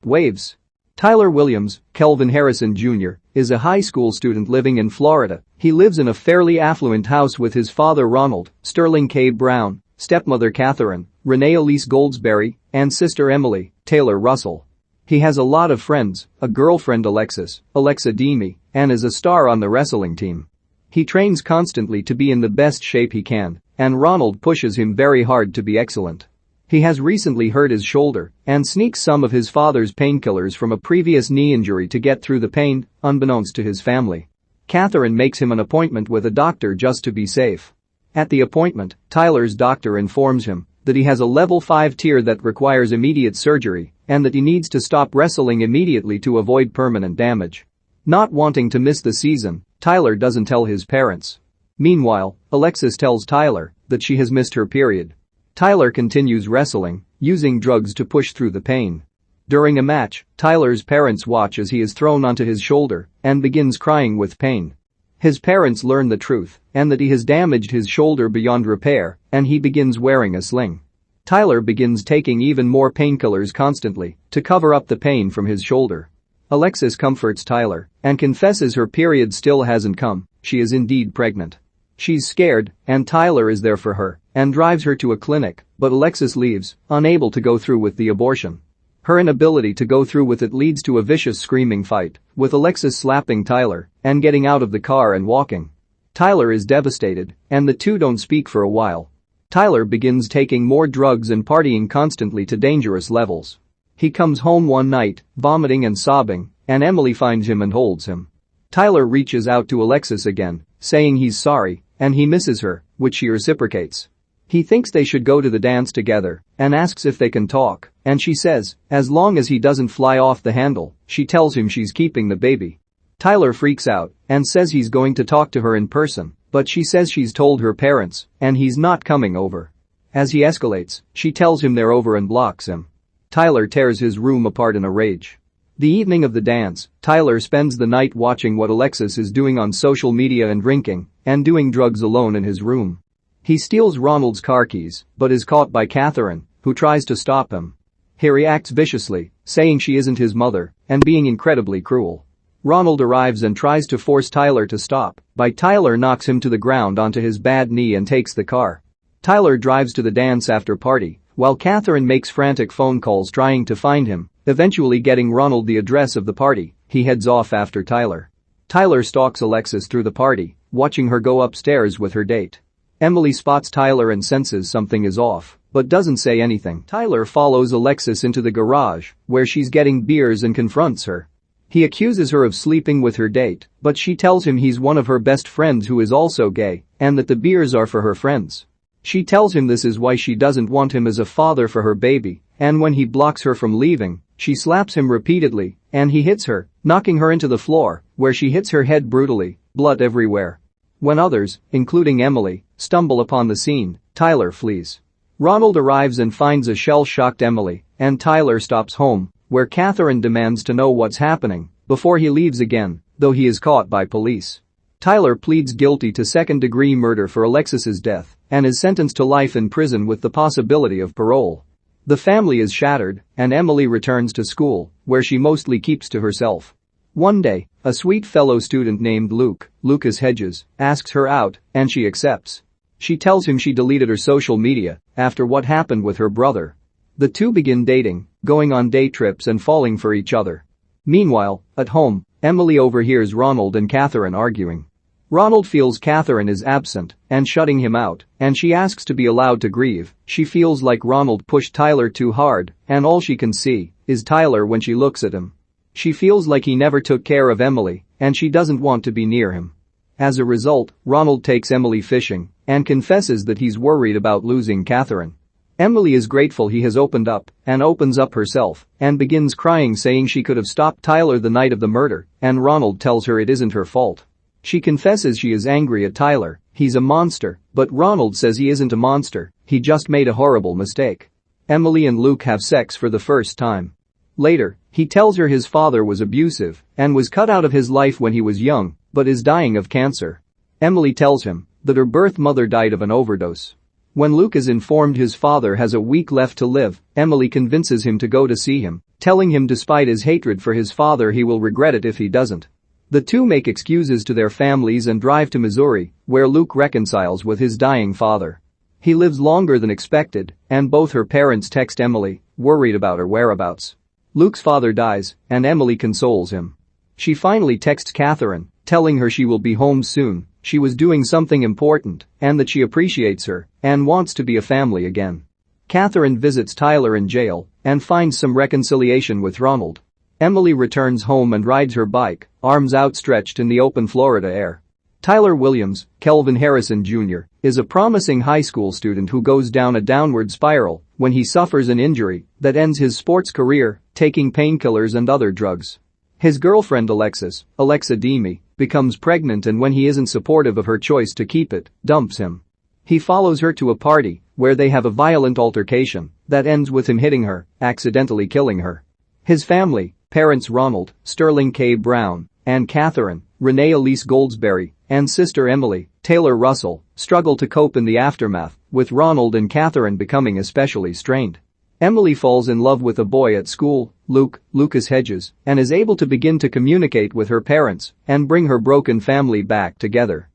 Waves. Tyler Williams, Kelvin Harrison Jr., is a high school student living in Florida. He lives in a fairly affluent house with his father Ronald, Sterling K. Brown, stepmother Catherine, Renée Elise Goldsberry, and sister Emily, Taylor Russell. He has a lot of friends, a girlfriend Alexa Demie, and is a star on the wrestling team. He trains constantly to be in the best shape he can, and Ronald pushes him very hard to be excellent. He has recently hurt his shoulder and sneaks some of his father's painkillers from a previous knee injury to get through the pain, unbeknownst to his family. Catherine makes him an appointment with a doctor just to be safe. At the appointment, Tyler's doctor informs him that he has a level 5 tear that requires immediate surgery and that he needs to stop wrestling immediately to avoid permanent damage. Not wanting to miss the season, Tyler doesn't tell his parents. Meanwhile, Alexis tells Tyler that she has missed her period. Tyler continues wrestling, using drugs to push through the pain. During a match, Tyler's parents watch as he is thrown onto his shoulder and begins crying with pain. His parents learn the truth and that he has damaged his shoulder beyond repair, and he begins wearing a sling. Tyler begins taking even more painkillers constantly to cover up the pain from his shoulder. Alexis comforts Tyler and confesses her period still hasn't come. She is indeed pregnant. She's scared, and Tyler is there for her and drives her to a clinic, but Alexis leaves, unable to go through with the abortion. Her inability to go through with it leads to a vicious screaming fight, with Alexis slapping Tyler and getting out of the car and walking. Tyler is devastated, and the two don't speak for a while. Tyler begins taking more drugs and partying constantly to dangerous levels. He comes home one night, vomiting and sobbing, and Emily finds him and holds him. Tyler reaches out to Alexis again, saying he's sorry and he misses her, which she reciprocates. He thinks they should go to the dance together and asks if they can talk, and she says, as long as he doesn't fly off the handle. She tells him she's keeping the baby. Tyler freaks out and says he's going to talk to her in person, but she says she's told her parents and he's not coming over. As he escalates, she tells him they're over and blocks him. Tyler tears his room apart in a rage. The evening of the dance, Tyler spends the night watching what Alexis is doing on social media and drinking and doing drugs alone in his room. He steals Ronald's car keys but is caught by Catherine, who tries to stop him. He reacts viciously, saying she isn't his mother and being incredibly cruel. Ronald arrives and tries to force Tyler to stop, but Tyler knocks him to the ground onto his bad knee and takes the car. Tyler drives to the dance after party, while Catherine makes frantic phone calls trying to find him, eventually getting Ronald the address of the party. He heads off after Tyler. Tyler stalks Alexis through the party, watching her go upstairs with her date. Emily spots Tyler and senses something is off, but doesn't say anything. Tyler follows Alexis into the garage, where she's getting beers and confronts her. He accuses her of sleeping with her date, but she tells him he's one of her best friends who is also gay, and that the beers are for her friends. She tells him this is why she doesn't want him as a father for her baby, and when he blocks her from leaving, she slaps him repeatedly, and he hits her, knocking her into the floor, where she hits her head brutally, blood everywhere. When others, including Emily, stumble upon the scene, Tyler flees. Ronald arrives and finds a shell-shocked Emily, and Tyler stops home, where Catherine demands to know what's happening before he leaves again, though he is caught by police. Tyler pleads guilty to second-degree murder for Alexis's death and is sentenced to life in prison with the possibility of parole. The family is shattered, and Emily returns to school, where she mostly keeps to herself. One day, a sweet fellow student named Lucas Hedges, asks her out, and she accepts. She tells him she deleted her social media after what happened with her brother. The two begin dating, going on day trips and falling for each other. Meanwhile, at home, Emily overhears Ronald and Catherine arguing. Ronald feels Catherine is absent and shutting him out, and she asks to be allowed to grieve. She feels like Ronald pushed Tyler too hard, and all she can see is Tyler when she looks at him. She feels like he never took care of Emily, and she doesn't want to be near him. As a result, Ronald takes Emily fishing and confesses that he's worried about losing Catherine. Emily is grateful he has opened up and opens up herself and begins crying, saying she could have stopped Tyler the night of the murder, and Ronald tells her it isn't her fault. She confesses she is angry at Tyler. He's a monster, but Ronald says he isn't a monster, he just made a horrible mistake. Emily and Luke have sex for the first time. Later, he tells her his father was abusive and was cut out of his life when he was young, but is dying of cancer. Emily tells him that her birth mother died of an overdose. When Luke is informed his father has a week left to live, Emily convinces him to go to see him, telling him despite his hatred for his father he will regret it if he doesn't. The two make excuses to their families and drive to Missouri, where Luke reconciles with his dying father. He lives longer than expected, and both her parents text Emily, worried about her whereabouts. Luke's father dies, and Emily consoles him. She finally texts Catherine, telling her she will be home soon, she was doing something important, and that she appreciates her and wants to be a family again. Catherine visits Tyler in jail and finds some reconciliation with Ronald. Emily returns home and rides her bike, arms outstretched in the open Florida air. Tyler Williams, Kelvin Harrison Jr., is a promising high school student who goes down a downward spiral when he suffers an injury that ends his sports career, taking painkillers and other drugs. His girlfriend Alexa Demie, becomes pregnant and when he isn't supportive of her choice to keep it, dumps him. He follows her to a party where they have a violent altercation that ends with him hitting her, accidentally killing her. His family, parents Ronald, Sterling K. Brown, and Catherine, Renée Elise Goldsberry, and sister Emily, Taylor Russell, struggle to cope in the aftermath, with Ronald and Catherine becoming especially strained. Emily falls in love with a boy at school, Lucas Hedges, and is able to begin to communicate with her parents and bring her broken family back together.